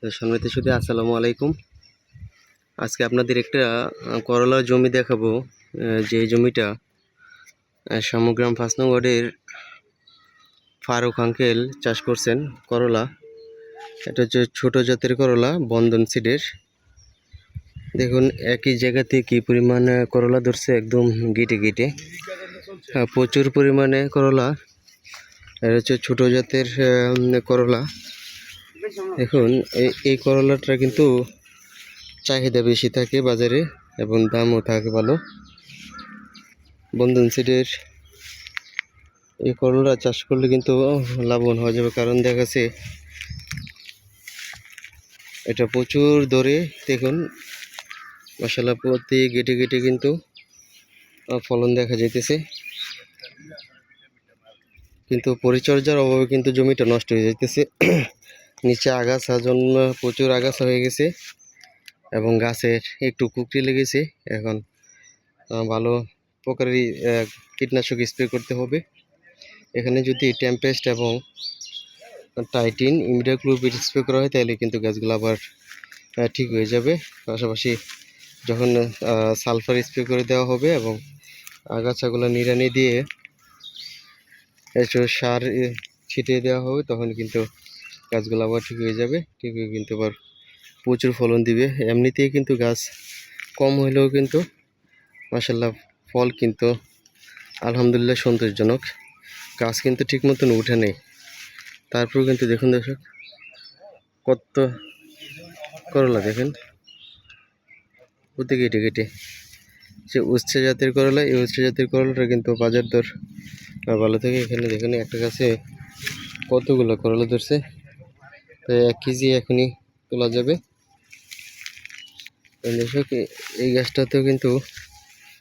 সম্মানিত সুধী, আসসালামু আলাইকুম। আজকে আপনাদের একটা করলা জমি দেখাবো। যে জমিটা সমগ্রাম ৫ নং ওয়ার্ডের ফারুক আঙ্কেল চাষ করছেন করলা। এটা হচ্ছে ছোট জাতের করলা, বন্ধন সিডের। দেখুন একই জায়গাতে কি পরিমাণ করলা ধরছে, একদম গিটে গিটে। প্রচুর পরিমাণে করলা। এটা হচ্ছে ছোট জাতের করলা। দেখুন এই করলাটা কিন্তু চাহিদা বেশি থাকে বাজারে এবং দামও থাকে ভালো। বন্ধন সিডের এই করলা চাষ করলে কিন্তু লাভবান হওয়া যাবে, কারণ দেখা যাচ্ছে এটা প্রচুর দরে। দেখুন মাশাআল্লাহ, প্রতি গেটে গেটে কিন্তু ফলন দেখা যাইতেছে, কিন্তু পরিচর্যার অভাবে কিন্তু জমিটা নষ্ট হয়ে যাইতেছে। নিচে আগাছা জন্ম, প্রচুর আগাছা হয়ে গেছে এবং গাছের একটু কুকরি লেগেছে। এখন ভালো প্রকারের কীটনাশক স্প্রে করতে হবে। এখানে যদি টেম্পেস্ট এবং টাইটিন ইমিডাক্লোপিড স্প্রে করা হয় তাহলে কিন্তু গাছগুলো আবার ঠিক হয়ে যাবে। পাশাপাশি যখন সালফার স্প্রে করে দেওয়া হবে এবং আগাছাগুলো নিড়ানি দিয়ে একটু সার ছিটিয়ে দেওয়া হবে, তখন কিন্তু গাছগুলো আবার ঠিক হয়ে যাবে। ঠিক হয়ে কিন্তু আবার প্রচুর ফলন দিবে। এমনিতেই কিন্তু গাছ কম হলেও কিন্তু মাশাআল্লাহ ফল কিন্তু আলহামদুলিল্লাহ সন্তোষজনক। গাছ কিন্তু ঠিক মতন উঠে নেই, তারপরেও কিন্তু দেখুন দর্শক কত করলা। দেখেন প্রতি কেটে কেটে যে উচ্ছে জাতের করলা, এই উচ্ছে জাতের করলাটা কিন্তু বাজার দর ভালো থাকে। এখানে দেখুন একটা গাছে কতগুলো করলা ধরছে, তো 1 কেজি এখনই তোলা যাবে। দর্শক এই গাছটাতেও কিন্তু